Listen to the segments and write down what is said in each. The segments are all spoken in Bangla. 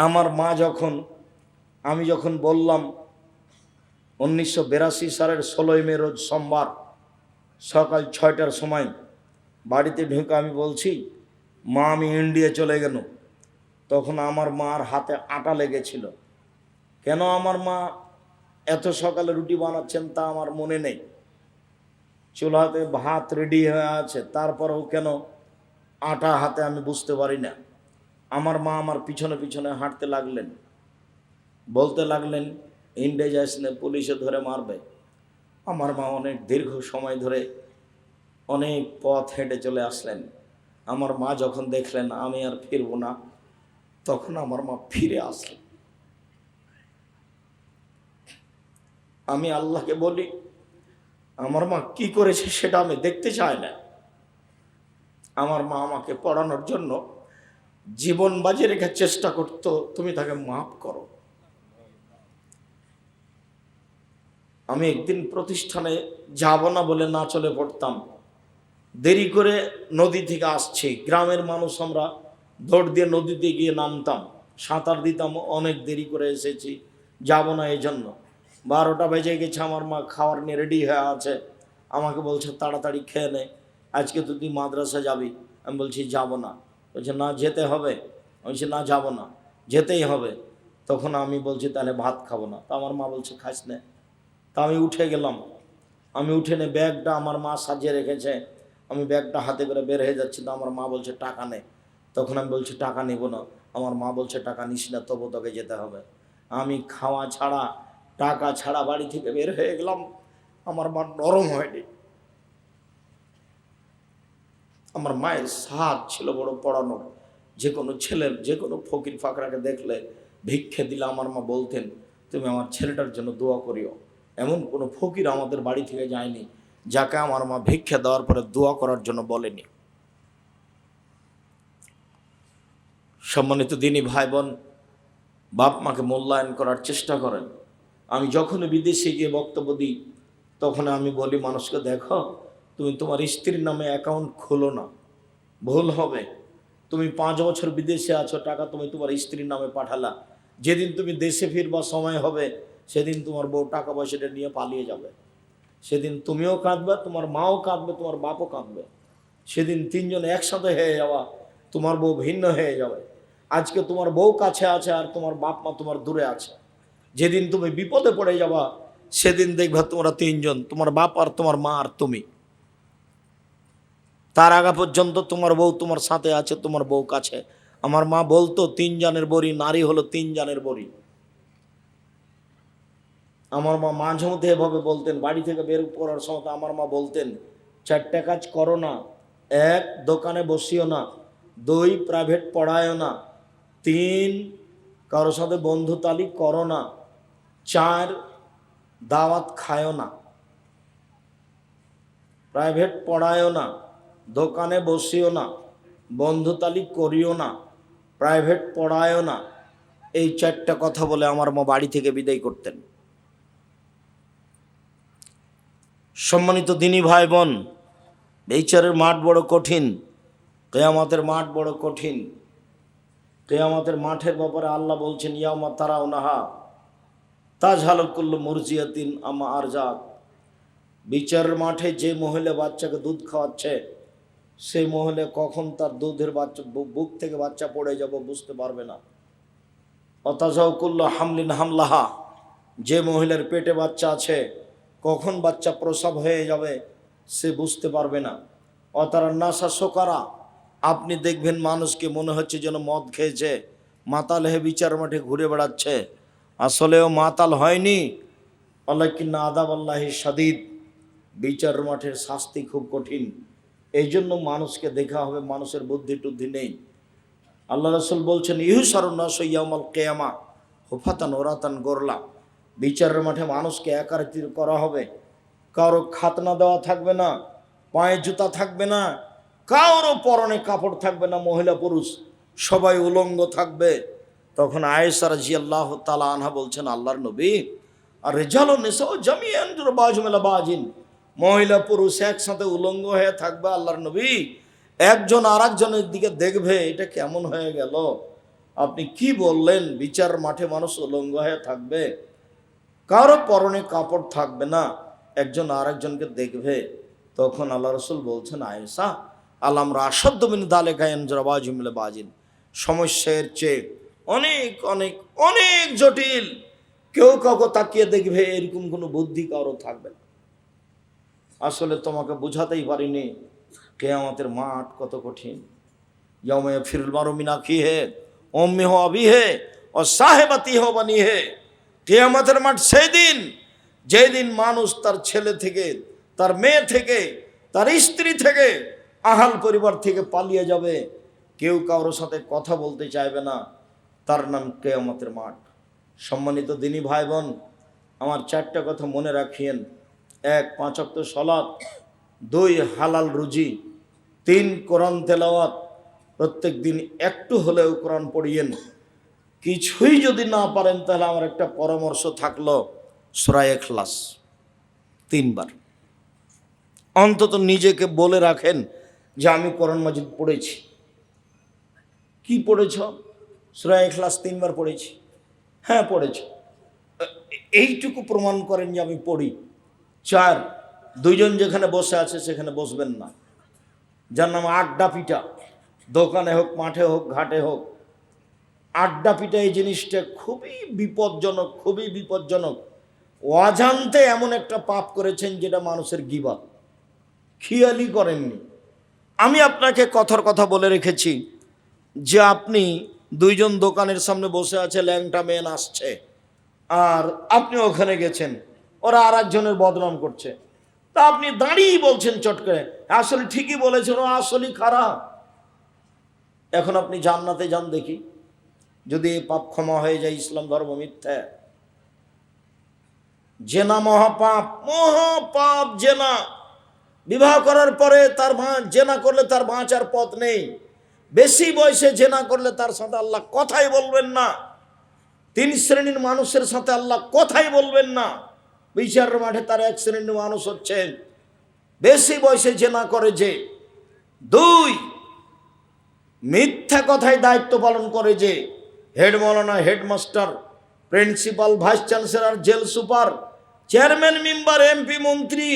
আমার মা আমি যখন বললাম 1982 সালের 16 মে রোজ সোমবার সকাল 6টার সময় বাড়িতে ঢুকে আমি বলছি, মা আমি ইন্ডিয়া চলে গেল, তখন আমার মার হাতে আটা লেগেছিল। কেন আমার মা এত সকালে রুটি বানাচ্ছেন তা আমার মনে নেই। চুলাতে ভাত রেডি হয়ে আছে, তারপরেও কেন আটা হাতে আমি বুঝতে পারি না। আমার মা আমার পিছনে পিছনে হাঁটতে লাগলেন, বলতে লাগলেন ইন্ডিয়া যাস না, পুলিশে ধরে মারবে। আমার মা অনেক দীর্ঘ সময় ধরে অনেক পথ হেঁটে চলে আসলেন। আমার মা যখন দেখলেন আমি আর ফিরবো না, তখন আমার মা ফিরে আসলেন। আমি আল্লাহকে বলি, আমার মা কি করেছে সেটা আমি দেখতে চাই না। আমার মা আমাকে পড়ানোর জন্য জীবন বাজি রেখে চেষ্টা করত, তুমি তাকে মাফ করো। আমি একদিন প্রতিষ্ঠানে যাব না বলে না চলে পড়তাম। দেরি করে নদী থেকে আসছি, গ্রামের মানুষ আমরা দৌড় দিয়ে নদীতে গিয়ে নামতাম, সাঁতার দিতাম, অনেক দেরি করে এসেছি, যাব না এই জন্য। 12টা বেজে গেছে, আমার মা খাওয়ার নিয়ে রেডি হয়ে আছে, আমাকে বলছে তাড়াতাড়ি খেয়ে নে, আজকে তো তুই মাদ্রাসা যাবি। আমি বলছি যাব না। বলছে না যেতে হবে। আমি বলছি না যাব না, যেতেই হবে। তখন আমি বলছি তাহলে ভাত খাবো না। তা আমার মা বলছে খাস না। তা আমি উঠে গেলাম। আমি উঠে নে ব্যাগটা আমার মা সাজিয়ে রেখেছে, আমি ব্যাগটা হাতে করে বের হয়ে যাচ্ছি, তো আমার মা বলছে টাকা নে। তখন আমি বলছি টাকা নেব না। আমার মা বলছে টাকা নিস না, তবু তোকে যেতে হবে। আমি খাওয়া ছাড়া টাকা ছাড়া বাড়ি থেকে বের হয়ে গেলাম। আমার মা নরম হয়নি। আমার মায়ের সাধ ছিল বড় পড়ানোর। যে কোনো ছেলের, যে কোনো ফকির ফাকরাকে দেখলে ভিক্ষে দিলে আমার মা বলতেন তুমি আমার ছেলেটার জন্য দোয়া করিও। এমন কোনো ফকির আমাদের বাড়ি থেকে যায়নি যাকে আমার মা ভিক্ষা দেওয়ার পরে দোয়া করার জন্য বলেনি। সম্মানিত দিনী ভাই বোন, বাপ মাকে মূল্যায়ন করার চেষ্টা করেন। আমি যখন বিদেশে গিয়ে বক্তব্য দিই, তখন আমি বলি মানুষকে, দেখো তুমি তোমার স্ত্রীর নামে অ্যাকাউন্ট খোলো না, ভুল হবে। তুমি 5 বছর বিদেশে আছো, টাকা তুমি তোমার স্ত্রীর নামে পাঠালা, যেদিন তুমি দেশে ফিরবা সময় হবে, সেদিন তোমার বউ টাকা পয়সাটা নিয়ে পালিয়ে যাবে। সেদিন তুমিও কাঁদবে, তোমার মাও কাঁদবে, তোমার বাপও কাঁদবে। সেদিন 3 জন একসাথে হয়ে যাওয়া, তোমার বউ ভিন্ন হয়ে যাবে। আজকে তোমার বউ কাছে আছে আর তোমার বাপ মা তোমার দূরে আছে। যেদিন তুমি বিপদে পড়ে যাবা, সেদিন দেখবা তোমরা 3 জন, তোমার বাপ আর তোমার মা আর তুমি। তার আগা পর্যন্ত তোমার বউ তোমার সাথে আছে, তোমার বউ কাছে। আমার মা বলতো 3 জানের বড়ি, নারী হলো 3 জানের বড়ি। আমার মা মাঝে মধ্যে এভাবে বলতেন, বাড়ি থেকে বের করার সময় আমার মা বলতেন 4টা কাজ করো না। 1 দোকানে বসিও না, 2 প্রাইভেট পড়ায়ও না, 3 কারোর সাথে বন্ধুতালি করো না, 4 দাওয়াত খায়ও না। প্রাইভেট পড়ায়ও না, দোকানে বসিও না, বন্ধুতালি করিও না, প্রাইভেট পড়ায়ও না। এই 4টা কথা বলে আমার মা বাড়ি থেকে বিদায় করতেন। সম্মানিত দিনী ভাই বোন, বিচারের মাঠ বড় কঠিন, কিয়ামতের মাঠ বড় কঠিন। কিয়ামতের মাঠের ব্যাপারে আল্লাহ বলছেন ইয়াউমা তারাউনাহা তাজহালু কুল্লু মুরজিয়াতিন আম্মা আরজাত। বিচারের মাঠে যে মহিলা বাচ্চাকে দুধ খাওয়াচ্ছে, সেই মহিলা কখন তার দুধের বাচ্চা বুক থেকে বাচ্চা পড়ে যাবে বুঝতে পারবে না। অতাজাউ কুল্লু হামলিন হামলাহা, যে মহিলার পেটে বাচ্চা আছে কখন বাচ্চা প্রসব হয়ে যাবে সে বুঝতে পারবে না। অতারা নাসা শোকারা, আপনি দেখবেন মানুষকে মনে হচ্ছে যেন মদ খেয়েছে, মাতাল হয়ে বিচার মাঠে ঘুরে বেড়াচ্ছে, আসলেও মাতাল হয়নি। ওয়ালাকিন্না আযাব আল্লাহি শাদীদ, বিচার মাঠের শাস্তি খুব কঠিন। এই জন্য মানুষকে দেখা হবে মানুষের বুদ্ধি টুদ্ধি নেই। আল্লাহ রাসূল বলছেন ইহশারুন নাসু ইয়াউমাল কিয়ামা হুফাতান ওরাতান গোরলা, বিচারের মাঠে মানুষকে একাত্রিত করা হবে, কারো খাতনা দেওয়া থাকবে না, পায়ে জুতা থাকবে না, কারো পরনে কাপড় থাকবে না, মহিলা পুরুষ সবাই উলঙ্গ থাকবে। তখন আয়েশা রাদিয়াল্লাহু তাআলা আনহা বলছেন আল্লাহর নবী, আর রিজালু নিসাউ জামিআন বাযুম ইলা বাযিন, মহিলা পুরুষ একসাথে উলঙ্গ হয়ে থাকবে আল্লাহর নবী, একজন আর একজনের দিকে দেখবে, এটা কেমন হয়ে গেল? আপনি কি বললেন? বিচার মাঠে মানুষ উলঙ্গ হয়ে থাকবে, কারো পরনে কাপড় থাকবে না, একজন আরেকজনকে দেখবে। তখন আল্লাহ রসুল বলছেন, আয়েশা আলাম রাশদ্দ মিন দালিকা ইয়ানজুরাবাজু মিল বাজিন, সমস্যার চেয়ে অনেক অনেক অনেক জটিল। কেউ কাউকে তাকিয়ে দেখবে এরকম কোনো বুদ্ধি কারো থাকবে না। আসলে তোমাকে বুঝাতেই পারিনি কিয়ামতের মাঠ কত কঠিন। ইয়াউমা ইয়াফিরুল মারউ মিন আখিহি উম্মিহি ওয়া আবিহি ওয়া সাহিবাতিহি ওয়া বানিহি। কিয়ামতের মাঠ সেই দিন যেদিন মানুষ তার ছেলে থেকে, তার মেয়ে থেকে, তার স্ত্রী থেকে, আহাল পরিবার থেকে পালিয়ে যাবে। কেউ কারোর সাথে কথা বলতে চাইবে না। তার নাম কিয়ামতের মাঠ। সম্মানিত দিনী ভাই বোন, আমার চারটা কথা মনে রাখিয়েন। 1, 5 ওয়াক্ত সালাত, 2, হালাল রুজি, 3, কোরআন তেলাওয়াত। প্রত্যেক দিন একটু হলেও কোরআন পড়িয়েন। কিছুই যদি না পারেন তাহলে আমার একটা পরামর্শ থাকলো, সূরা ইখলাস 3 বার অন্তত নিজেকে বলে রাখেন যে আমি কোরআন মাজিদ পড়েছি। কি পড়েছ? সূরা ইখলাস 3 বার পড়েছি। হ্যাঁ পড়েছ, এইটুকু প্রমাণ করেন যে আমি পড়ি। 4, দুইজন যেখানে বসে আছে সেখানে বসবেন না। যার নাম আড্ডা পিটা, দোকানে হোক, মাঠে হোক, ঘাটে হোক, আড্ডা পিটা এই জিনিসটা খুবই বিপজ্জনক, খুবই বিপজ্জনক। অজান্তে এমন একটা পাপ করেছেন যেটা মানুষের গীবত, খেয়ালই করেননি। আমি আপনাকে কথার কথা বলে রেখেছি যে আপনি দুইজন দোকানের সামনে বসে আছে, ল্যাংটা মেন আসছে, আর আপনি ওখানে গেছেন, ওরা আর একজনের বদনাম করছে, তা আপনি দাঁড়িয়েই বলছেন চট করে, আসলে ঠিকই বলেছেন, ও আসলেই খারাপ। এখন আপনি জান্নাতে যান দেখি, যদি এই পাপ ক্ষমা হয়ে যায়। ইসলাম ধর্ম মিথ্যা। জেনা মহাপাপ, মহাপাপ জেনা। বিবাহ করার পরে তার জেনা করলে তার বাঁচার পথ নেই। বেশি বয়সে জেনা করলে তার সাথে আল্লাহ কথাই বলবেন না। 3 শ্রেণীর মানুষের সাথে আল্লাহ কথাই বলবেন না। বিচারের মাঠে তার 1 শ্রেণীর মানুষ হচ্ছে বেশি বয়সে জেনা করে যে। 2, মিথ্যা কথায় দায়িত্ব পালন করে যে। হেড মৌলানা, headmaster, principal, vice chancellor, jail super, chairman, member, MP, মন্ত্রী,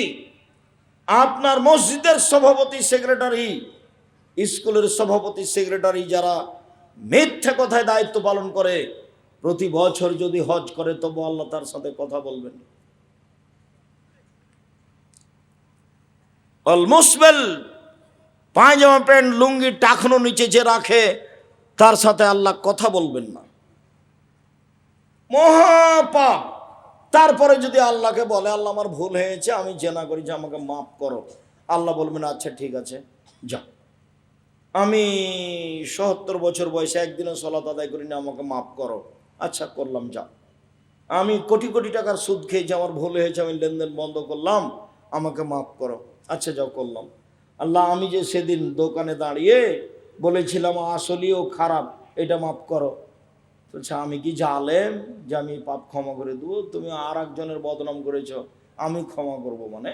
আপনার মসজিদের সভাপতি, সেক্রেটারি, স্কুলের সভাপতি, সেক্রেটারি, যারা মিথ্যা কথায় দায়িত্ব পালন করে, প্রতি বছর যদি হজ করে তবু আল্লাহ তার সাথে কথা বলবেন। অল মুসবেল, পায়জামা প্যান্ট লুঙ্গি টাকনো নিচে যে রাখে তার সাথে আল্লাহ কথা বলবেন না। মহাপাপ। তারপরে যদি আল্লাহকে বলে, আল্লাহ আমার ভুল হয়েছে, আমি জেনা করেছি, আমাকে মাফ করো, আল্লাহ বলবেন আচ্ছা ঠিক আছে যা, আমি ৭০ বছর বয়সে একদিনও সালাত আদায় করিনি, আমাকে মাফ করো, আচ্ছা করলাম যা। আমি কোটি কোটি টাকার সুদ খেয়েছি, আমার ভুল হয়েছে, আমি লেনদেন বন্ধ করলাম, আমাকে মাফ করো, আচ্ছা যাও করলাম। আল্লাহ আমি যে সেদিন দোকানে দাঁড়িয়ে বলেছিলাম আসলেও খারাপ, এটা মাফ করো। বলছে আমি কি জালেম যে আমি পাপ ক্ষমা করে দেবো? তুমি আর একজনের বদনাম করেছো, আমি ক্ষমা করব? মানে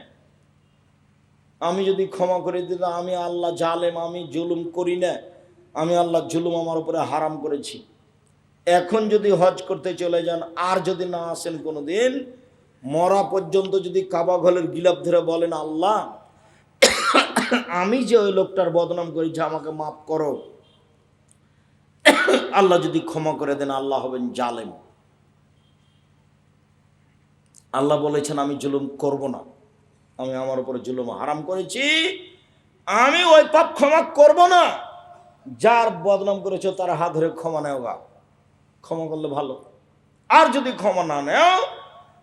আমি যদি ক্ষমা করে দিতাম, আমি আল্লাহ জালেম? আমি জুলুম করি না, আমি আল্লাহ জুলুম আমার উপরে হারাম করেছি। এখন যদি হজ করতে চলে যান, আর যদি না আসেন কোনো দিন, মরা পর্যন্ত যদি কাবা ঘরের গিলাপ ধরে বলেন আল্লাহ আমি যে ওই লোকটার বদনাম করেছি, আমাকে মাফ করো, আল্লাহ যদি ক্ষমা করে দেন, আল্লাহ হবেন জালেম। আল্লাহ বলেছেন আমি জুলুম করব না, আমি আমার উপরে জুলুম হারাম করেছি, আমি ওই পাপ ক্ষমা করব না। যার বদনাম করেছো তার হাত ধরে ক্ষমা নেও গা, ক্ষমা করলে ভালো। আর যদি ক্ষমা না নেও,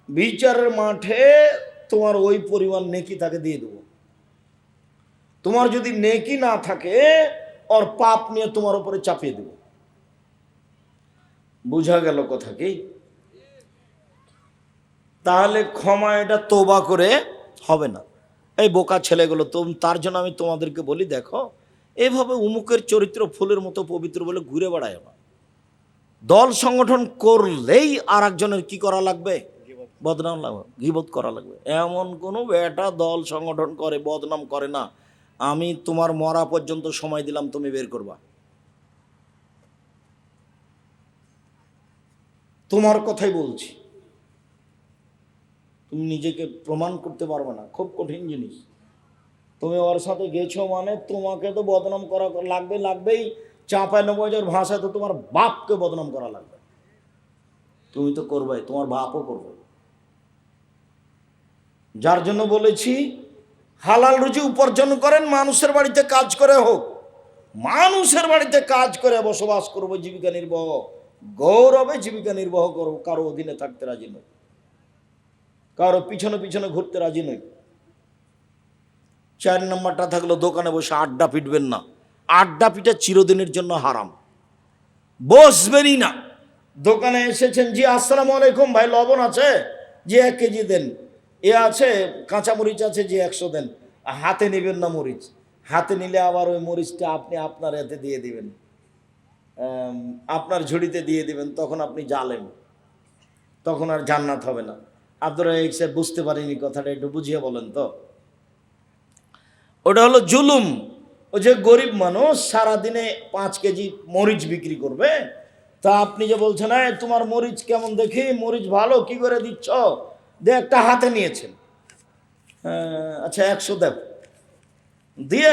বিচারের মাঠে তোমার ওই পরিমাণ নেকি তাকে দিয়ে দেবো। তোমার যদি নেকি না থাকে, ওর পাপ নিয়ে তোমার উপরে চাপিয়ে দেব। বুঝা গেল কথা কি? তাহলে ক্ষমা এটা তোবা করে হবে না। এই বোকা ছেলেগুলো, তার জন্য আমি তোমাদেরকে বলি, দেখো এভাবে উমুকের চরিত্র ফুলের মতো পবিত্র বলে ঘুরে বেড়ায় না। দল সংগঠন করলেই আর একজনের কি করা লাগবে? বদনাম লাগবে, গীবত করা লাগবে। এমন কোনো বেটা দল সংগঠন করে বদনাম করে না, আমি তোমার মরা পর্যন্ত সময় দিলাম, তুমি বের করবা। তোমার কথাই বলছি, তুমি নিজেকে প্রমাণ করতে পারবে না, খুব কঠিন জিনিস। তুমি ওর সাথে গেছো মানে তোমাকে তো বদনাম করা লাগবেই। 95 ভাষায় তো তোমার বাপকে বদনাম করা লাগবে। তুমি তো করবে, তোমার বাপও করবে। যার জন্য বলেছি হালাল রুজি উপার্জন করেন, মানুষের বাড়িতে কাজ করে হোক, মানুষের বাড়িতে কাজ করে বসবাস করবো, জীবিকা নির্বাহ গৌরবে জীবিকা নির্বাহ করবো। কারো অধীনে থাকতে রাজি নই, কারো পিছনে পিছনে ঘুরতে রাজি নই। 4 নম্বরটা থাকলো দোকানে বসে আড্ডা পিটবেন না। আড্ডা পিটা চিরদিনের জন্য হারাম, বসবেনই না। দোকানে এসেছেন, জি আসসালামু আলাইকুম, ভাই লবণ আছে? জি 1 কেজি দেন। এ আছে, কাঁচা মরিচ আছে? জি 100 দেন। হাতে নেবেন না মরিচ, হাতে নিলে আবার ওই মরিচটা আপনি আপনার এতে দিয়ে দিবেন, আপনার ঝুড়িতে দিয়ে দিবেন, তখন আপনি জালেম, তখন আর জান্নাত হবে না। আব্দুর রাজ্জাক সাহেব বুঝতে পারিনি কথাটা, একটু বুঝিয়ে বলেন তো। ওটা হলো জুলুম। ও যে গরিব মানুষ সারাদিনে 5 কেজি মরিচ বিক্রি করবে, তা আপনি যে বলছেন তোমার মরিচ কেমন দেখি, মরিচ ভালো, কি করে দিচ্ছ? একটা হাতে নিয়েছেন, আচ্ছা 100 দেব, দিয়ে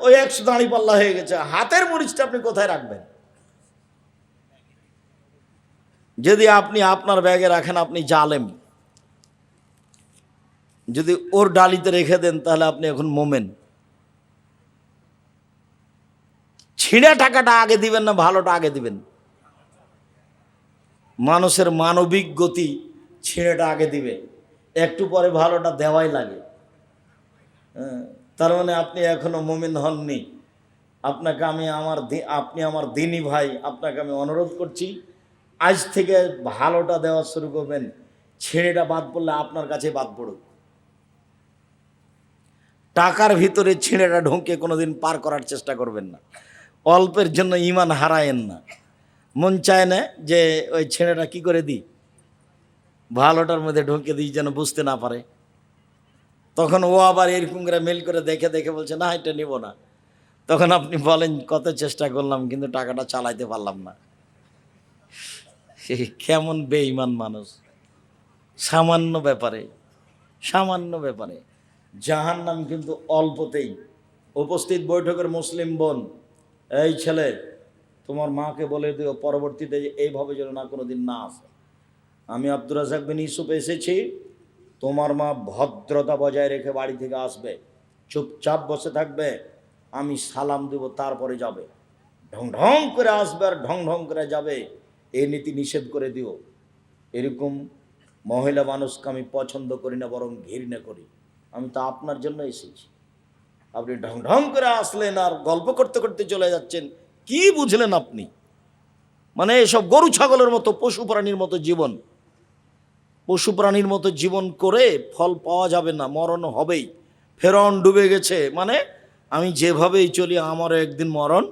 ওই 100 দাঁড়ি পাল্লা হয়ে গেছে। হাতের মরিচটা আপনি কোথায় রাখবেন? যদি আপনি আপনার ব্যাগে রাখেন আপনি জালেম, যদি ওর ডালিতে রেখে দেন তাহলে আপনি এখন মোমেন। ছিঁড়া টাকাটা আগে দিবেন না ভালোটা আগে দিবেন? মানুষের মানবিক গতি ছিঁড়েটা আগে দিবে, একটু পরে ভালোটা দেওয়াই লাগে। তার মানে আপনি এখনো মুমিন হননি। আপনাকে আমি আপনি আমার দিনী ভাই, আপনাকে আমি অনুরোধ করছি আজ থেকে ভালোটা দেওয়া শুরু করবেন। ছেড়েটা বাদ পড়লে আপনার কাছে বাদ পড়ুক। টাকার ভিতরে ছিঁড়েটা ঢুকে কোনোদিন পার করার চেষ্টা করবেন না। অল্পের জন্য ইমান হারায়েন না। মন চায় না যে ওই ছেঁড়েটা কি করে দিই, ভালোটার মধ্যে ঢুকে দিই যেন বুঝতে না পারে। তখন ও আবার এরকম করে মেল করে দেখে দেখে বলছে না এটা নিব না। তখন আপনি বলেন কত চেষ্টা করলাম কিন্তু টাকাটা চালাইতে পারলাম না। কেমন বেঈমান মানুষ! সামান্য ব্যাপারে, সামান্য ব্যাপারে জাহান্নাম কিন্তু অল্পতেই। উপস্থিত বৈঠকের মুসলিম বোন, এই ছেলে তোমার মাকে বলে দিও পরবর্তীতে এইভাবে যেন না কোনোদিন না আসে। আমি আব্দুর রাজ্জাক বিন ইউসুফ এসেছি, তোমার মা ভদ্রতা বজায় রেখে বাড়ি থেকে আসবে, চুপচাপ বসে থাকবে, আমি সালাম দেব তারপরে যাবে। ঢং ঢং করে আসবে আর ঢং ঢং করে যাবে, এই নীতি নিষেধ করে দিও। এরকম মহিলা মানুষকে আমি পছন্দ করি না, বরং ঘৃণা করি। আমি তো আপনার জন্য এসেছি, আপনি ঢং ঢং করে আসলেন আর গল্প করতে করতে চলে যাচ্ছেন। কি বুঝলেন আপনি? মানে এসব গরু ছাগলের মতো পশু প্রাণীর মতো জীবন, পশু প্রাণীর মতো জীবন করে ফল পাওয়া যাবে না, মরণ হবেই। ফেরাউন ডুবে গেছে মানে আমি যেভাবেই চলি আমারও একদিন মরণ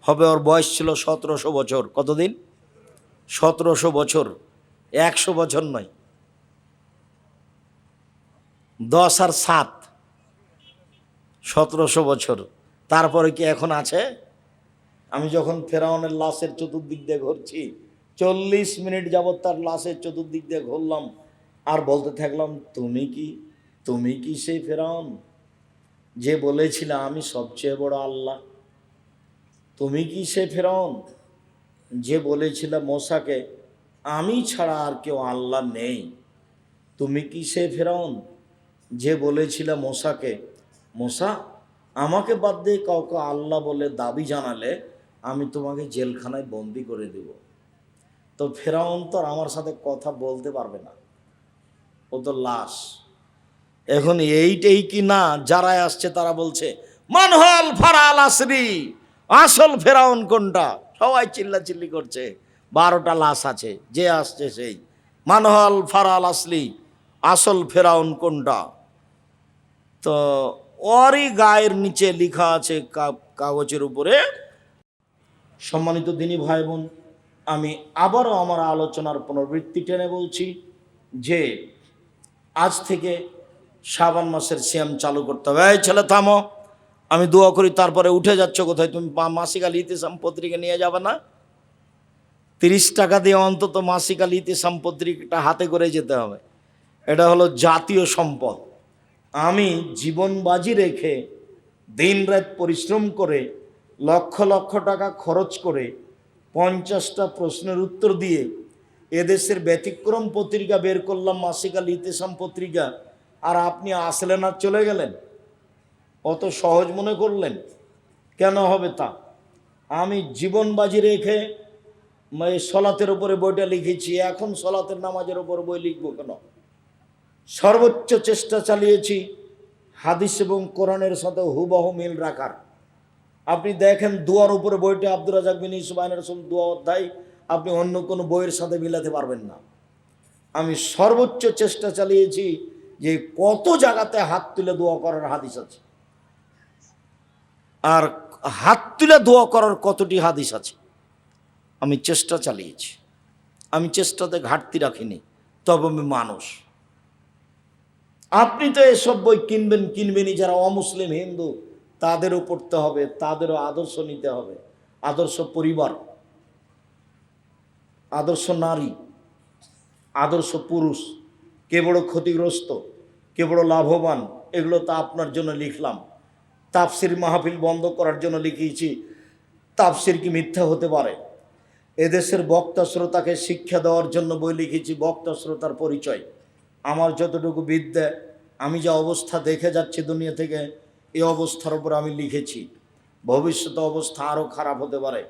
হবে। ওর বয়স ছিল 1700 বছর। কতদিন? 1700 বছর, 100 বছর নয়, 10 আর 7, 1700 বছর। তারপরে কি এখন আছে? আমি যখন ফেরাউনের লাশের চতুর্দিক দিয়ে ঘুরছি, 40 মিনিট যাবৎ তার লাশের চতুর্দিক দিয়ে ঘুরলাম আর বলতে থাকলাম তুমি কি সেই ফেরাউন যে বলেছিল আমি সবচেয়ে বড় আল্লাহ? তুমি কি সে ফেরাউন যে বলেছিল মোসাকে আমি ছাড়া আর কেউ আল্লাহ নেই? তুমি কি সে ফেরাউন যে বলেছিল মোসাকে মোসা আমাকে বাদ দিয়ে কাউকে আল্লাহ বলে দাবি জানালে আমি তোমাকে জেলখানায় বন্দি করে দেব? তো ফেরাউন তো আমার সাথে কথা বলতে পারবে না, ও তো লাশ। এখন এইটাই কি না যারা আসছে তারা বলছে মানহল ফারাল আসরি, আসল ফেরাউন কোনটা? সবাই চিল্লাচিল্লি করছে, 12টা লাশ আছে, যে আসছে সেই মানহল ফারাল আসলি, আসল ফেরাউন কোনটা? তো ওরই গায়ের নিচে লেখা আছে কাগজের উপরে। সম্মানিত দিনী ভাই বোন, আমি আবারও আমার আলোচনার পুনরাবৃত্তি টেনে বলছি যে আজ থেকে শাবান মাসের সিয়াম চালু করতে হবে। এই ছেলে থামো, আমি দোয়া করি। তারপরে উঠে যাচ্ছ কোথায়? তুমি মাসিক আল ইতিসাম পত্রিকা নিয়ে যাবে না? 30 টাকা দিয়ে অন্তত মাসিক আল ইতিসাম পত্রিকাটা হাতে করে যেতে হবে। এটা হলো জাতীয় সম্পদ। আমি জীবন বাজি রেখে দিনরাত পরিশ্রম করে লক্ষ লক্ষ টাকা খরচ করে 50টা প্রশ্নের উত্তর দিয়ে এদেশের ব্যতিক্রম পত্রিকা বের করলাম, মাসিক আল ইতিসাম পত্রিকা, আর আপনি আসলেন আর চলে গেলেন, অত সহজ মনে করলেন? কেন হবে তা? আমি জীবন বাজি রেখে সলাতের উপরে বইটা লিখেছি, এখন সলাতের নামাজের উপর বই লিখবো কেন? সর্বোচ্চ চেষ্টা চালিয়েছি হাদিস এবং কোরআনের সাথে হুবহু মিল রাখার। আপনি দেখেন দুয়ার উপরে বইটা আব্দুর রাজ্জাক বিন ইউসুফ আইন রাসূল দোয়া অধ্যায় আপনি অন্য কোনো বইয়ের সাথে মিলাতে পারবেন না। আমি সর্বোচ্চ চেষ্টা চালিয়েছি যে কত জায়গাতে হাত তুলে দোয়া করার হাদিস আছে, আর হাত তুলে দোয়া করার কতটি হাদিস আছে, আমি চেষ্টা চালিয়েছি। আমি চেষ্টাতে ঘাটতি রাখিনি, তবে আমি মানুষ। আপনি তো এসব বই কিনবেনই, যারা অমুসলিম হিন্দু তাদেরও পড়তে হবে, তাদেরও আদর্শ নিতে হবে। আদর্শ পরিবার, আদর্শ নারী, আদর্শ পুরুষ, কে বড় ক্ষতিগ্রস্ত, কে বড় লাভবান, এগুলো তো আপনার জন্য লিখলাম। তাফসির মাহফিল বন্ধ করার জন্য লিখিয়েছি, তাফসির কি মিথ্যা হতে পারে? এদেশের বক্তা শ্রোতাকে শিক্ষা দেওয়ার জন্য বই লিখেছি, বক্তা শ্রোতার পরিচয়। আমার যতটুকু বিদ্যা, আমি যা অবস্থা দেখে যাচ্ছি দুনিয়া থেকে, এই অবস্থার উপর আমি লিখেছি। ভবিষ্যতে অবস্থা আরও খারাপ হতে পারে।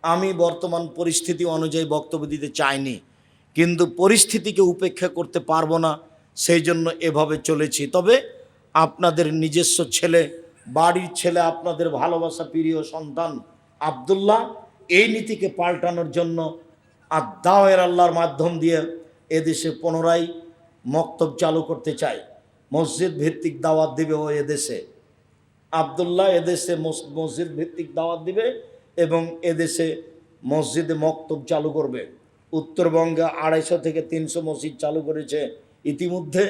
আমি বর্তমান পরিস্থিতি অনুযায়ী বক্তব্য দিতে চাইনি, কিন্তু পরিস্থিতিকে উপেক্ষা করতে পারবো না, সেই জন্য এভাবে চলেছি। তবে আপনাদের নিজস্ব ছেলে, বাড়ির ছেলে, আপনাদের ভালোবাসা প্রিয় সন্তান আব্দুল্লাহ এই নীতিকে পাল্টানোর জন্য আদ-দাওয়ায়ে আল্লাহর মাধ্যম দিয়ে এদেশে পুনরায় মক্তব চালু করতে চাই। মসজিদ ভিত্তিক দাওয়াত দিবে ও এদেশে। আব্দুল্লাহ এদেশে মসজিদ ভিত্তিক দাওয়াত দিবে এবং এদেশে মসজিদে মক্তব চালু করবে। উত্তরবঙ্গে 250 থেকে 300 মসজিদ চালু করেছে ইতিমধ্যে।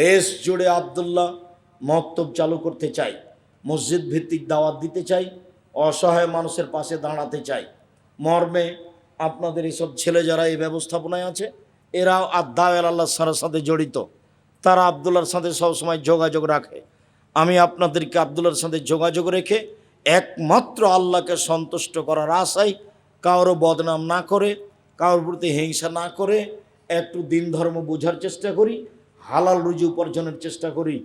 দেশ জুড়ে আব্দুল্লাহ মক্তব চালু করতে চাই, মসজিদ ভিত্তিক দাওয়াত দিতে চাই, অসহায় মানুষের পাশে দাঁড়াতে চাই। মর্মে আপনাদের এইসব ছেলে যারা এই ব্যবস্থাপনায় আছে, এরাও আদ-দাওয়ায়ে আল্লাহর সাথে জড়িত। তারা আব্দুল্লাহর সাথে সবসময় যোগাযোগ রাখে। আমি আপনাদেরকে আব্দুল্লাহর সাথে যোগাযোগ রেখে একমাত্র আল্লাহকে সন্তুষ্ট করার আশায়, কারো বদনাম না করে, কারোর প্রতি হিংসা না করে, একটু দিন ধর্ম বোঝার চেষ্টা করি, হালাল রুজি উপার্জনের চেষ্টা করি।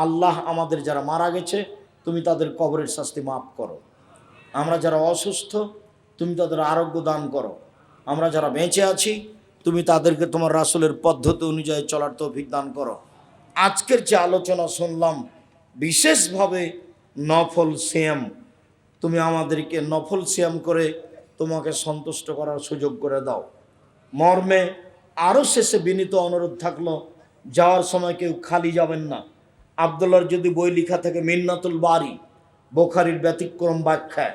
আল্লাহ আমাদের যারা মারা গেছে, তুমি তাদের কবরের শাস্তি মাফ করো। আমরা যারা অসুস্থ, তুমি তাদের আরোগ্য দান করো। আমরা যারা বেঁচে আছি, তুমি তাদেরকে তোমার রাসূলের পদ্ধতি অনুযায়ী চলার তৌফিক দান করো। আজকের যে আলোচনা শুনলাম, বিশেষভাবে নফল সিয়াম, তুমি আমাদেরকে নফল সিয়াম করে তোমাকে সন্তুষ্ট করার সুযোগ করে দাও। মর্মে আরও শেষে বিনীত অনুরোধ থাকলো, যাওয়ার সময় কেউ খালি যাবেন না। আব্দুল্লাহর যদি বই লেখা থাকে মিন্নাতুল বারি, বুখারীর ব্যতিক্রম ব্যাখ্যা,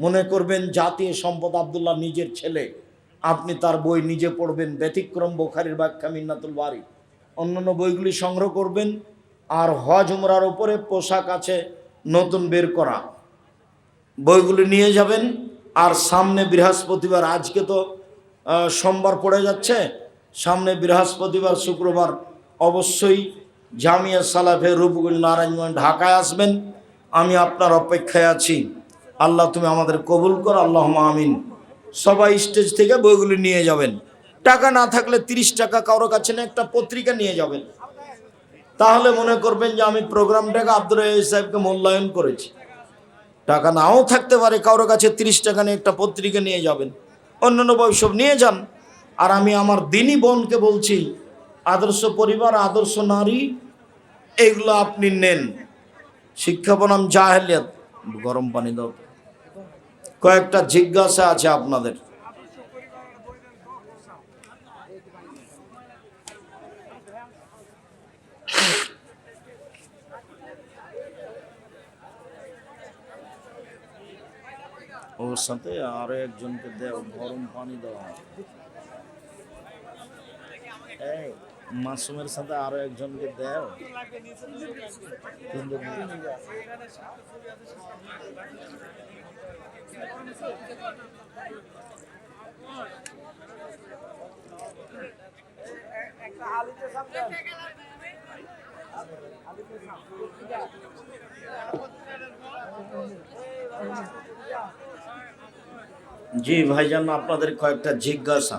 মনে করবেন জাতীয় সম্পদ আব্দুল্লাহ নিজের ছেলে, আপনি তার বই নিজে পড়বেন, ব্যতিক্রম বুখারীর ব্যাখ্যা মিন্নাতুল বারি। অন্যান্য বইগুলি সংগ্রহ করবেন। আর হজ উমরার উপরে পোশাক আছে নতুন বের করা, বইগুলি নিয়ে যাবেন। আর সামনে বৃহস্পতিবার, আজকে তো সোমবার পড়ে যাচ্ছে, সামনে বৃহস্পতিবার শুক্রবার অবশ্যই জামিয়া সালাফে রূপগঞ্জ নারায়ণগঞ্জ ঢাকায় আসবেন। আমি আপনার অপেক্ষায় আছি। আল্লাহ তুমি আমাদের কবুল কর, আল্লাহুম্মা আমিন। সবাই স্টেজ থেকে বইগুলি নিয়ে যাবেন। টাকা না থাকলে 30 টাকা কারোর কাছে না একটা পত্রিকা নিয়ে যাবেন, তাহলে মনে করবেন যে আমি প্রোগ্রামটাকে আব্দুর রাজ্জাক সাহেবকে মূল্যায়ন করেছি। টাকা নাও থাকতে পারে, কারোর কাছে 30 টাকা নিয়ে একটা পত্রিকা নিয়ে যাবেন, অন্যান্য বই সব নিয়ে যান। আর আমি আমার দিনী বোনকে বলছি, আদর্শ পরিবার, আদর্শ নারী, এগুলো আপনি নেন। শিক্ষা বনাম জাহেলিয়াত, গরম পানি দাও। কয়েকটা জিজ্ঞাসা আছে আপনাদের। ওর সাথে আরো একজনকে দেও, গরম পানি দাও। এই মাসুমের সাথে আরো একজনকে দেও। জি ভাইজান, আপনাদের কয়েকটা জিজ্ঞাসা।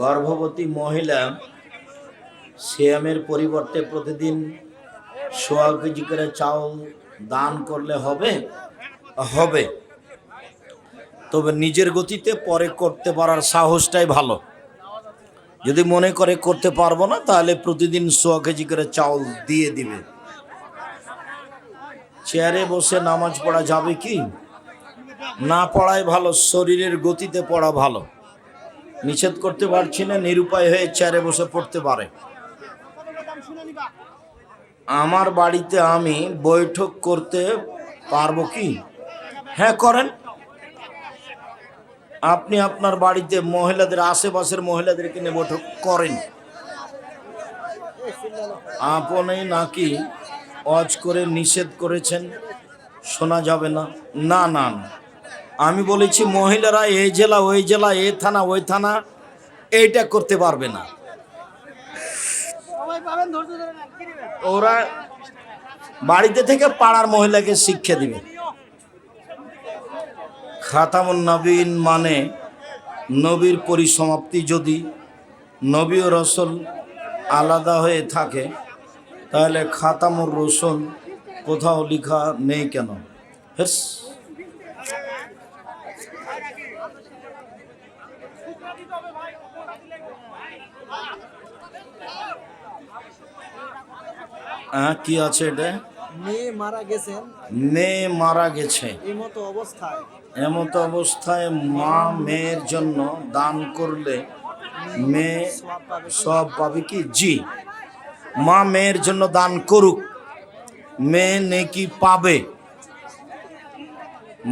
গর্ভবতী মহিলা সিয়ামের পরিবর্তে প্রতিদিন 1.5 কেজি করে চাউল দান করলে হবে? হবে, তবে নিজের গতিতে পরে করতে পারার সাহসটাই ভালো। যদি মনে করে করতে পারবো না, তাহলে প্রতিদিন 1.5 কেজি করে চাউল দিয়ে দিবে। চেয়ারে বসে নামাজ পড়া যাবে কি? না পড়াই ভালো, শরীরের গতিতে পড়া ভালো। নিষেধ করতে পারছি না, নিরুপায় হয়ে চেয়ারে বসে পড়তে পারে। আমার বাড়িতে আমি বৈঠক করতে পারবো কি? হ্যাঁ, করেন। আপনি আপনার বাড়িতে মহিলাদের, আশেপাশের মহিলাদেরকে নিয়ে বৈঠক করেন। আপনি নাকি অজ করে নিষেধ করেছেন শোনা যাবে না? না না না, আমি বলেছি মহিলারা এই জেলা ওই জেলা, এ থানা ওই থানা এইটা করতে পারবে না। ওরা বাড়িতে থেকে পাড়ার মহিলাকে শিক্ষা দিবে। খাতামুন নবীন মানে নবীর পরিসমাপ্তি। যদি নবী ও রসুল আলাদা হয়ে থাকে, তাহলে খাতামুর রসুল কোথাও লেখা নেই কেন? হেস, কি আছে এটা? মেয়ে মারা গেছেন, মেয়ে মারা গেছে, এমত অবস্থায় মা মেয়ের জন্য দান করলে মেয়ে সব পাবে কি? জি, মা মেয়ের জন্য দান করুক, মেয়ে নেকি পাবে।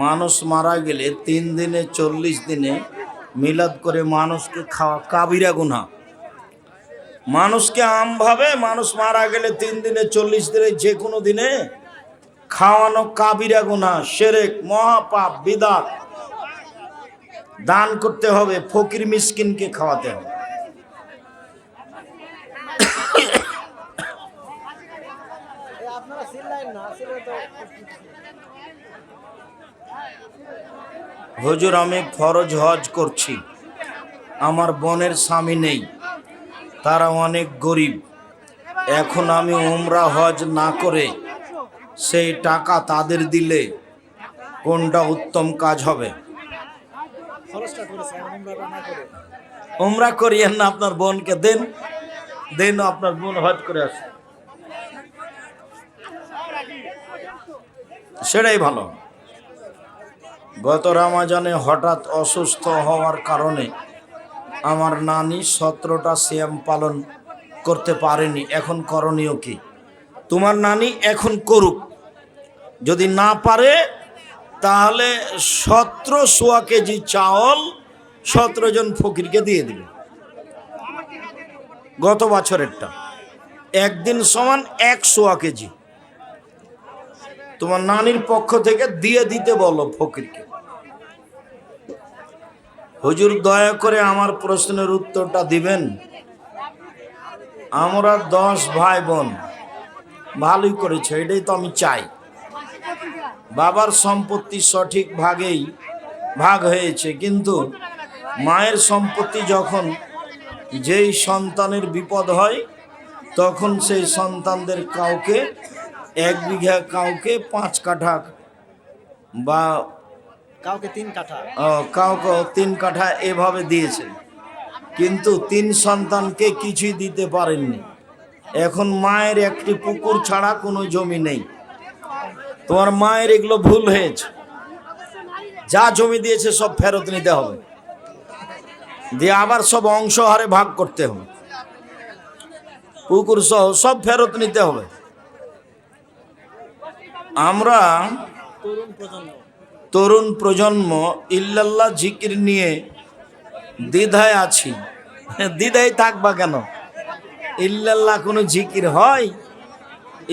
মানুষ মারা গেলে 3 দিনে 40 দিনে মিলাদ করে মানুষকে খাওয়া কাবিরা গুনাহ। মানুষকে আমভাবে মানুষ মারা গেলে 3 দিনে 40 দিনে যে কোনো দিনে খাওয়ানো কাবিরা গুনাহ, শিরক, মহাপাপ, বিদআত। দান করতে হবে, ফকির মিসকিনকে খাওয়াতে হবে। হুজুর, আমি ফরজ হজ করছি, আমার বোনের স্বামী নেই, তারা অনেক গরিব। এখন আমি উমরা হজ না করে সেই টাকা তাদের দিলে কোনটা উত্তম কাজ হবে? উমরা করিয়েন না, আপনার বোনকে দেন, দেন আপনার বোন হজ করে আসে, সেটাই ভালো। গত রমজানে হঠাৎ অসুস্থ হওয়ার কারণে আমার নানি 17টা সিয়াম পালন করতে পারেনি। এখন করণীয় কি? তোমার নানি এখন করুক, যদি না পারে তাহলে 17 কেজি চাউল 17 জন ফকিরকে দিয়ে দিবে। গত বছরেরটা একদিন সমান 100 কেজি তোমার নানির পক্ষ থেকে দিয়ে দিতে বলো ফকিরকে। হুজুর, দয়া করে আমার প্রশ্নের উত্তরটা দিবেন। আমরা 10 ভাই বোন, ভালোই করেছে, এটাই তো আমি চাই। বাবার সম্পত্তি সঠিক ভাগেই ভাগ হয়েছে, কিন্তু মায়ের সম্পত্তি যখন যেই সন্তানের বিপদ হয়, তখন সেই সন্তানদের কাউকে 1 বিঘা, কাউকে 5 কাঠা, বা কাউকে 3 কাঠা, কাউকে 3 কাঠা এভাবে দিয়েছে, কিন্তু 3 সন্তানকে কিছুই দিতে পারেননি। এখন মায়ের একটি পুকুর ছাড়া কোনো জমি নেই। তোমার মায়ের এগুলো ভুল হয়েছে, যা জমি দিয়েছে সব ফেরত নিতে হবে, দিয়ে আবার সব অংশ হারে ভাগ করতে হবে, পুকুর সহ সব ফেরত নিতে হবে। আমরা তরুণ প্রজন্ম ইল্লাল্লাহ জিকির নিয়ে দ্বিধায় আছি। দ্বিধায় থাকবা কেন? ইল্লাল্লাহ কোনো জিকির হয়?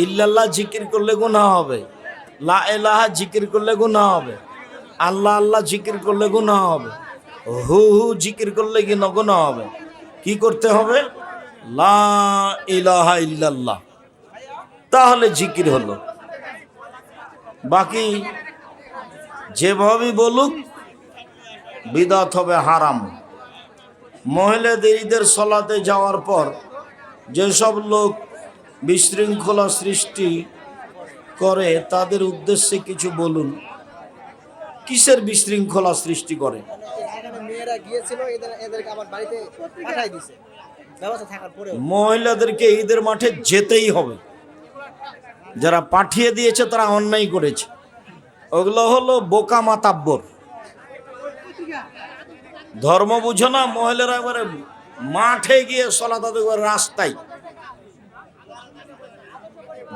ইল্লাল্লাহ জিকির করলে গুনাহ হবে, লা ইলাহা জিকির করলে গুনাহ হবে, আল্লাহ আল্লাহ জিকির করলে গুনাহ হবে, হু হু জিকির করলে কি নগণ হবে? কি করতে হবে? লা ইলাহা ইল্লাল্লাহ, তাহলে জিকির হলো। বাকি যেভাবেই বলুক বিদআত হবে হারাম। মহিলাদের ঈদের সলাতে যাওয়ার পর যেসব লোক বিশৃঙ্খলা সৃষ্টি করে তাদের উদ্দেশ্যে কিছু বলুন। কিসের বিশৃঙ্খলা সৃষ্টি করে? এখানে মেয়েরা গিয়েছিল, এদেরকে আমার বাড়িতে পাঠাই দিছে ব্যবস্থা থাকার পরেও। মহিলাদেরকে ঈদের মাঠে যেতেই হবে। যারা পাঠিয়ে দিয়েছে তারা অন্যায় করেছে। ওগুলো হলো বোকা মাতাব্বর, ধর্ম বুঝো না। মহিলারা একবারে মাঠে গিয়ে সলাত আদায় করে, রাস্তায়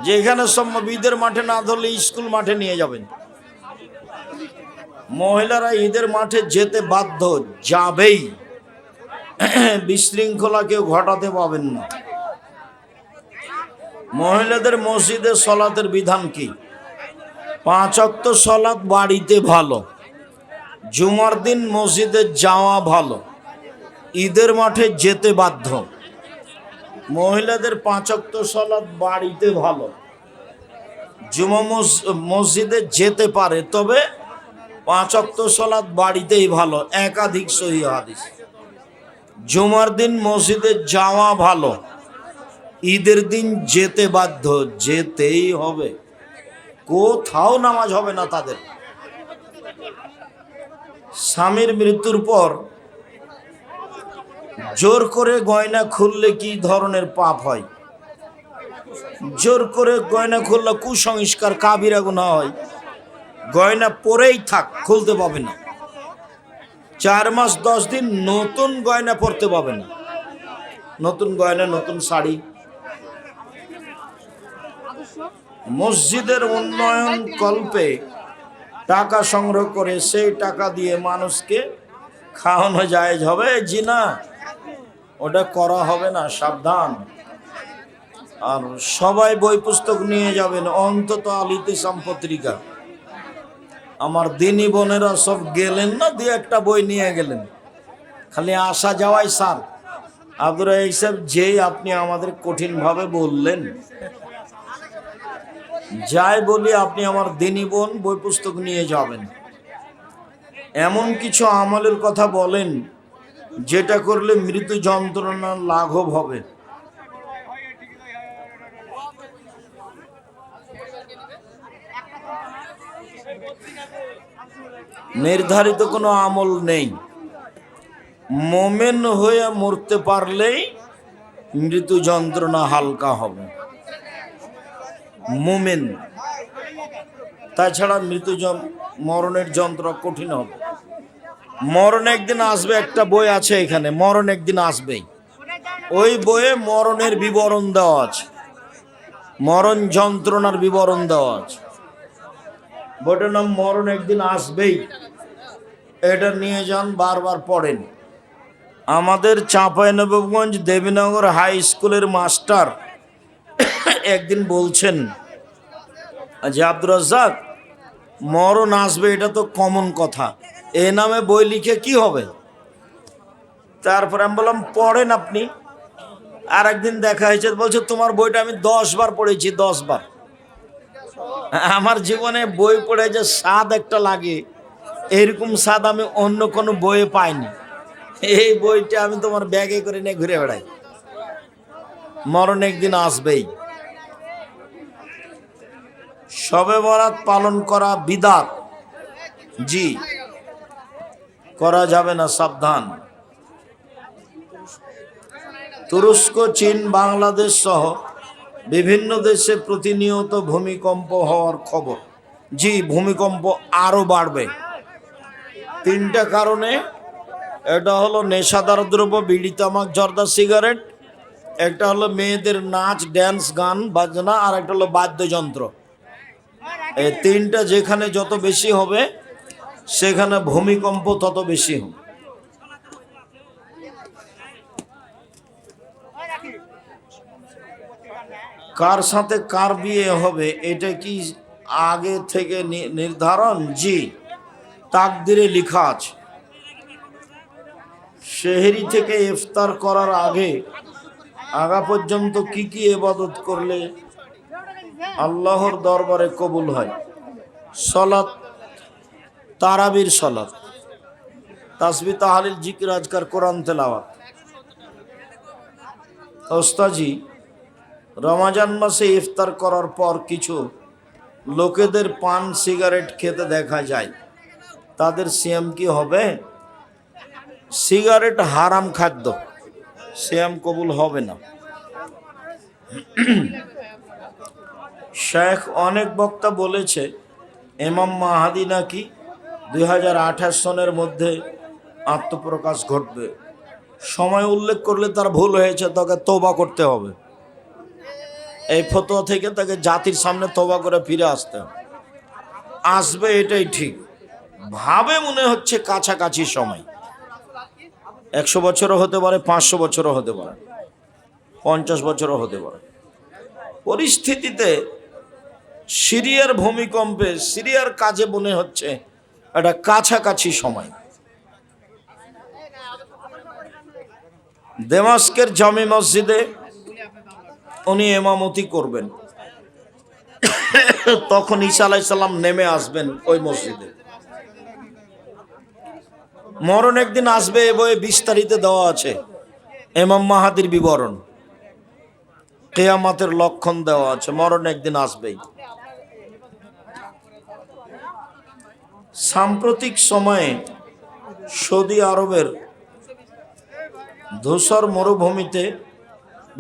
যেখানে সম্ভব ঈদের মাঠে না ধরলে স্কুল মাঠে নিয়ে যাবেন। মহিলারা ঈদের মাঠে যেতে বাধ্য, যাবেই। বিশৃঙ্খলা কেউ ঘটাতে পাবেন না। মহিলাদের মসজিদে সলাতের বিধান কি? 5 ওয়াক্ত সলাত বাড়িতে ভালো, জুমার দিন মসজিদে যাওয়া ভালো, ঈদের মাঠে যেতে বাধ্য। মহিলাদের 5 ওয়াক্ত সলাত বাড়িতে ভালো, জুমা মসজিদে যেতে পারে, তবে 5 ওয়াক্ত সলাত বাড়িতেই ভালো। একাধিক সহিহ হাদিস। জুমার দিন মসজিদে যাওয়া ভালো, ঈদের দিন যেতে বাধ্য, যেতেই হবে। কোথাও নামাজ হবে না তাদের। স্বামীর মৃত্যুর পর জোর করে গয়না খুললে কি ধরনের পাপ হয়? জোর করে গয়না খুললে কুসংস্কার, কাবিরা গুনাহ হয়। গয়না পরেই থাক, খুলতে পাবে না। 4 মাস 10 দিন নতুন গয়না পরতে পাবে না। নতুন গয়না, নতুন শাড়ি। মসজিদের উন্নয়ন কল্পে টাকা সংগ্রহ করে সেই টাকা দিয়ে মানুষকে খাওয়ানো জায়েজ হবে? জি না, ওটা করা হবে না, সাবধান। আর সবাই বই পুস্তক নিয়ে যাবেন, অন্তত আল ইতিসাম পত্রিকা। আমার দিনী বোনেরা সব গেলেন না, দিয়ে একটা বই নিয়ে গেলেন, খালি আসা যাওয়াই স্যার। আব্দুর রাজ্জাক, যেই আপনি আমাদের কঠিনভাবে বললেন, যাই বলি আপনি আমার দিনী বোন বই পুস্তক নিয়ে যাবেন। এমন কিছু আমলের কথা বলেন যেটা করলে মৃত্যু যন্ত্রণা লাঘব হবে। নির্ধারিত কোনো আমল নেই। মোমেন হয়ে মরতে পারলেই মৃত্যু যন্ত্রণা হালকা হবে। মোমেন, তাছাড়া মরণের যন্ত্রণা কঠিন হবে। মরণ একদিন আসবে, একটা বই আছে এখানে, মরণ একদিন আসবেই। ওই বইয়ে মরণের বিবরণ দেওয়া আছে, মরণ যন্ত্রণার বিবরণ দেওয়া আছে। বইটার নাম মরণ একদিন আসবেই। এটা নিয়ে যান, বারবার পড়েন। আমাদের চাঁপাইনবাবগঞ্জ দেবীনগর হাই স্কুলের মাস্টার একদিন বলছেন যে আব্দুর রাজ্জাক, মরণ আসবে এটা তো কমন কথা, এ নামে বই লিখে কি হবে? তারপরে আমি বললাম পড়েন আপনি। আর একদিন দেখা হয়েছে, বলছে তোমার বইটা আমি 10 বার পড়েছি, 10 বার। আমার জীবনে বই পড়ে যে স্বাদ একটা লাগে, এরকম স্বাদ আমি অন্য কোনো বইয়ে পাইনি। এই বইটা আমি তোমার ব্যাগে করে নিয়ে ঘুরে বেড়াই। মরণ একদিন আসবেই। শবে বরাত পালন করা বিদআত, জি, করা যাবে না, সাবধান। তুরস্ক, চীন, বাংলাদেশ সহ বিভিন্ন দেশে প্রতিনিয়ত ভূমিকম্প হওয়ার খবর। জি, ভূমিকম্প আরো বাড়বে। 3টা কারণে। এটা হলো নেশাদার দ্রব্য, বিড়ি, তামাক, জর্দা, সিগারেট। একটা হলো মেয়েদের নাচ, ড্যান্স, গান বাজনা, আর একটা হলো বাদ্যযন্ত্র। এই 3টা যেখানে যত বেশি হবে সেখানে ভূমিকম্প তত বেশি হবে। কার সাথে কার বিয়ে হবে এটা কি আগে থেকে নির্ধারণ? জি, তাকদিরে লেখা আছে। সেহরি থেকে ইফতার করার আগা পর্যন্ত কি কি ইবাদত করলে আল্লাহর দরবারে কবুল হয়? সালাত, তারাবির সালাত, তাসবিহ তাহলিল জিকির আজকার, কোরআন তেলাওয়াত। ওস্তাজি, রমজান মাসে ইফতার করার পর কিছু লোকেদের পান সিগারেট খেতে দেখা যায়, তাদের সিয়াম কি হবে? সিগারেট হারাম খাদ্য, সিয়াম কবুল হবে না। শেখ অনেক বক্তা বলেছে ইমাম মাহাদি নাকি 2028 সনের মধ্যে আত্মপ্রকাশ ঘটবে। সময় উল্লেখ করলে তার ভুল হয়েছে, তাকে তওবা করতে হবে। এই ফতোয়া থেকে তাকে জাতির সামনে তওবা করে ফিরে আসতে হবে। আসবে এটাই ঠিক, ভাবে মনে হচ্ছে কাছাকাছি সময়। 100 বছরও হতে পারে, 500 বছরও হতে পারে, 50 বছরও হতে পারে। পরিস্থিতিতে সিরিয়ার ভূমিকম্পে, সিরিয়ার কাজে মনে হচ্ছে এটা কাছাকাছি সময়। দামেস্কের জামে মসজিদে উনি ইমামতি করবেন, তখন ঈসা আলাইহিস সালাম নেমে আসবেন ওই মসজিদে। মরণ একদিন আসবে, এ বইয়ে বিস্তারিত দেওয়া আছে ইমাম মাহাদির বিবরণ, কিয়ামতের লক্ষণ দেওয়া আছে, মরণ একদিন আসবেই। সাম্প্রতিক সময়ে সৌদি আরবের ধূসর মরুভূমিতে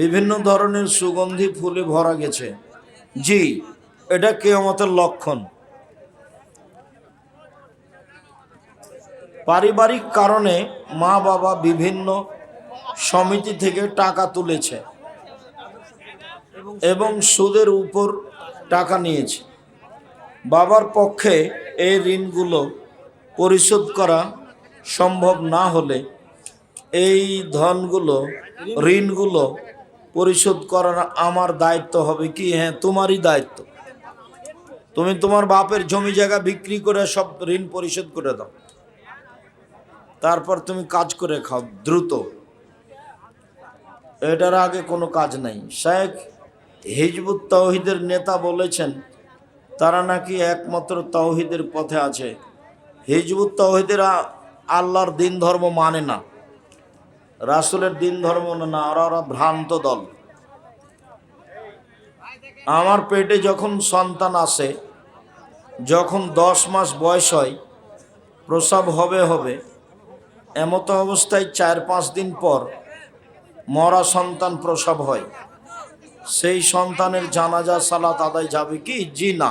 বিভিন্ন ধরনের সুগন্ধি ফুলে ভরা গেছে। জি, এটা কিয়ামতের লক্ষণ। পারিবারিক কারণে মা বাবা বিভিন্ন সমিতি থেকে টাকা তুলেছে এবং সুদের উপর টাকা নিয়েছে। বাবার পক্ষে এই ঋণগুলো পরিশোধ করা সম্ভব না হলে এই ঋণগুলো পরিশোধ করার আমার দায়িত্ব হবে কি? হ্যাঁ, তোমারই দায়িত্ব। তুমি তোমার বাপের জমি জায়গা বিক্রি করে সব ঋণ পরিশোধ করে দাও, তারপর তুমি কাজ করে খাও দ্রুত। এটার আগে কোনো কাজ নাই। শেখ হিজবুত তাওহীদের নেতা বলেছেন তারা নাকি একমাত্র তাওহীদের পথে আছে। হিজবুত তাওহীদের আল্লাহর দিন ধর্ম মানে না, রাসূলের দিন ধর্ম না, ওরা ভ্রান্ত দল। আমার পেটে যখন সন্তান আসে, যখন 10 মাস বয়স হয়, প্রসব হবে, এমত অবস্থায় 4-5 দিন পর মরা সন্তান প্রসব হয়। সেই সন্তানের জানাজা সালাত আদায় যাবে কি? জি না।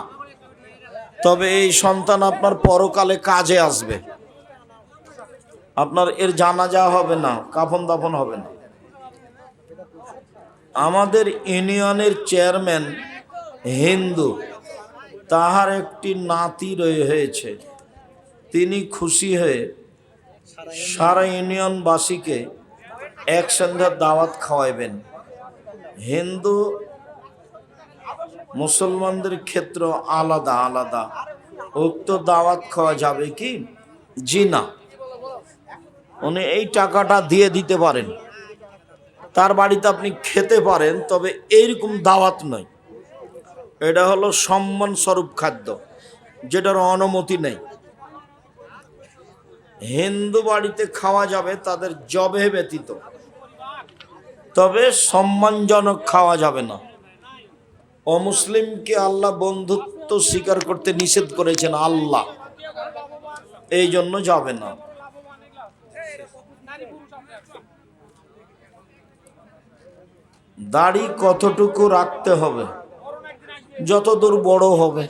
তবে এই সন্তান আপনার পরকালে কাজে আসবে, আপনার এর জানাজা হবে না, কাফন দাফন হবে না। আমাদের ইউনিয়নের চেয়ারম্যান হিন্দু, তাহার একটি নাতি হয়েছে। তিনি খুশি হয়ে সারা ইউনিয়নবাসীকে এক সন্ধ্যার দাওয়াত খাওয়াইবেন। হিন্দু মুসলমানদের ক্ষেত্র আলাদা আলাদা, উক্ত দাওয়াত খাওয়া যাবে কি? জি না। উনি এই টাকাটা দিয়ে দিতে পারেন, তার বাড়িতে আপনি খেতে পারেন, তবে এইরকম দাওয়াত নয়। এটা হলো সম্মান স্বরূপ খাদ্য, যেটার অনুমতি নেই। হিন্দু বাড়িতে খাওয়া যাবে তাদের জবে ব্যতীত, তবে সম্মানজনক খাওয়া যাবে না। অমুসলিমকে আল্লাহ বন্ধুত্ব স্বীকার করতে নিষেধ করেছেন আল্লাহ, এই জন্য যাবে না। দাড়ি কতটুকু রাখতে হবে? যতদূর বড় হবে।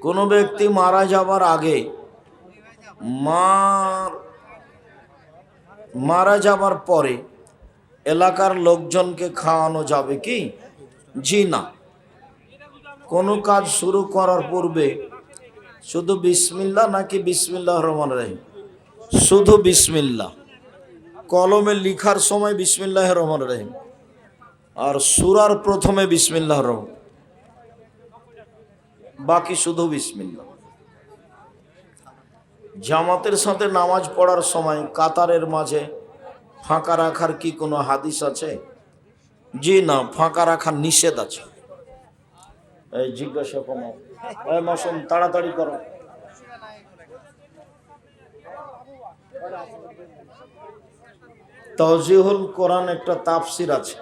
কোনো ব্যক্তি মারা যাবার আগে মারা যাবার পরে এলাকার লোকজনকে খাওয়ানো যাবে কি? জি না। কোনো কাজ শুরু করার পূর্বে শুধু বিসমিল্লাহ নাকি বিসমিল্লাহির রহমানির রহিম? শুধু বিসমিল্লাহ। কলমে লিখার সময় বিসমিল্লাহির রহমানির রহিম, আর সূরার প্রথমে বিসমিল্লাহির রহমান, বাকি শুধু বিসমিল্লাহ। জামাতের সাথে নামাজ পড়ার সময় কাতারের মাঝে ফাঁকা রাখার কি কোনো হাদিস আছে? জি না, ফাঁকা রাখার নিষেধ আছে। এই জিজ্ঞাসা কমাও, এই মাসুম তাড়াতাড়ি করো। তাওজিহুল কোরআন একটা তাফসির আছে,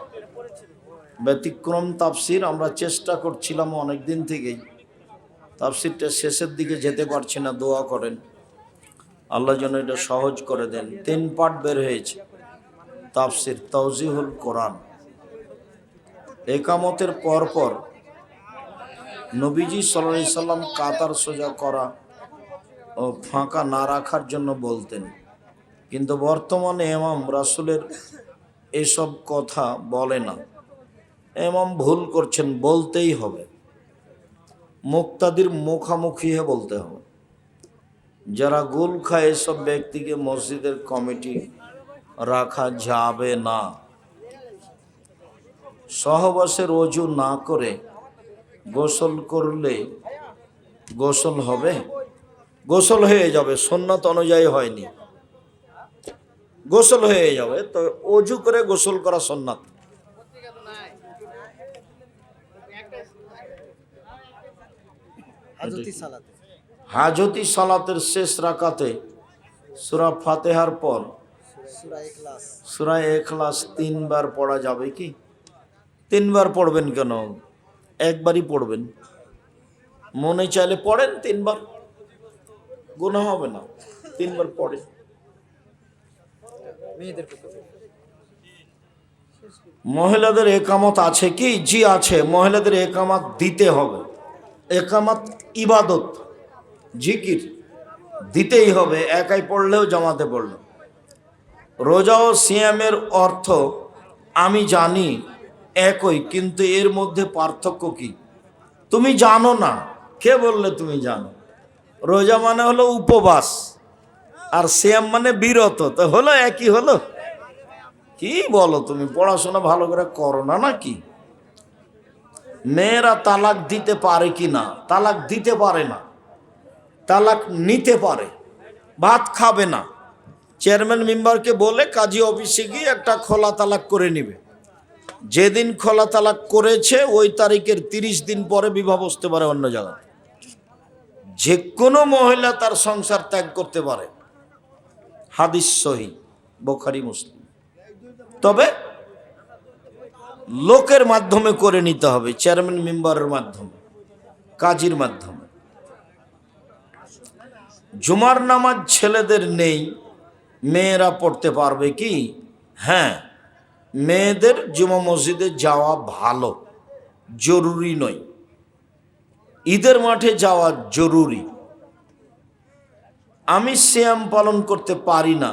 ব্যতিক্রম তাফসির। আমরা চেষ্টা করছিলাম অনেক দিন থেকেই, তাফসিরটা শেষের দিকে যেতে পারছি না। দোয়া করেন আল্লাহ যেন এটা সহজ করে দেন। 3 পার্ট বের হয়েছে তাফসির তাওজিহুল কোরআন। একামতের পরপর নবীজি সাল্লাল্লাহু আলাইহি সাল্লাম কাতার সোজা করা ও ফাঁকা না রাখার জন্য বলতেন, কিন্তু বর্তমানে ইমাম রাসূলের এসব কথা বলে না। ইমাম ভুল করছেন, বলতেই হবে। মুক্তাদির মুখামুখি হয়ে বলতে হবে। যারা গোল খায় এসব ব্যক্তিকে মসজিদের কমিটি রাখা যাবে না। সহবাসের ওযু না করে গোসল করলে গোসল হবে? গোসল হয়ে যাবে, সুন্নাত অনুযায়ী হয়নি, গোসল হয়ে যাবে। তো ওযু করে গোসল করা সুন্নাত। হাজতি সালাতের শেষ রাকাতে সূরা ফাতিহার পর সূরা ইখলাস 3 বার পড়া যাবে কি? 3 বার পড়বেন কেন? একবারই পড়বেন। মনে চাইলে পড়েন 3 বার, গুনাহ হবে না। 3 বার পড়ে। মহিলাদের একামত আছে কি? জি আছে, মহিলাদের একামত দিতে হবে। একামত ইবাদত, জিকির দিতেই হবে, একাই পড়লেও জামাতে পড়লেও। রোজা ও সিয়ামের অর্থ আমি জানি একই, কিন্তু এর মধ্যে পার্থক্য কি? তুমি জানো না, কে বললে তুমি জানো? রোজা মানে হলো উপবাস, আর সিয়াম মানে বিরত, তো হলো একই হলো। কি বলো তুমি? পড়াশোনা ভালো করে করো না নাকি? মেয়েরা তালাক দিতে পারে কি না? তালাক দিতে পারে না, তালাক নিতে পারে। ভাত খাবে না, চেয়ারম্যান মেম্বারকে বলে কাজী অফিসে গিয়ে একটা খোলা তালাক করে নিবে। যেদিন খোলা তালাক করেছে ওই তারিখের 30 দিন পরে বিবাহ বসতে পারে অন্য জায়গায়। যে কোনো মহিলা তার সংসার ত্যাগ করতে পারে, হাদিস সহিহ, বুখারী মুসলিম। তবে লোকের মাধ্যমে করে নিতে হবে, চেয়ারম্যান মেম্বারের মাধ্যমে, কাজীর মাধ্যমে। জুমার নামাজ ছেলেদের নেই, মেয়েরা পড়তে পারবে কি? হ্যাঁ, মেয়েদের জুমা মসজিদে যাওয়া ভালো, জরুরি নয়। ঈদের মাঠে যাওয়া জরুরি। আমি সিয়াম পালন করতে পারি না,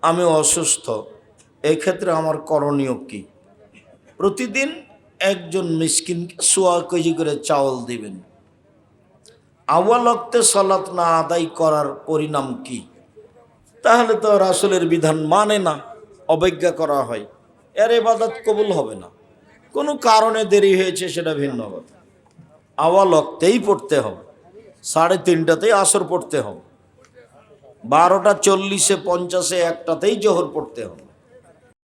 আমি অসুস্থ, এক্ষেত্রে আমার করণীয় কি? প্রতিদিন একজন মিসকিন 1.25 কেজি করে চাউল দিবেন। আউয়াল ওয়াক্তে সালাত না আদায় করার পরিণাম কি? তাহলে তো রাসূলের বিধান মানে না, অবজ্ঞা করা হয়, এর ইবাদত কবুল হবে না। কোনো কারণে দেরি হয়েছে সেটা ভিন্ন কথা। আউয়াল ওয়াক্তেই পড়তে হবে, 3:30টাতেই আসর পড়তে হবে, 12টা 40-এ 50-এ 1টাতেই জোহর পড়তে হবে।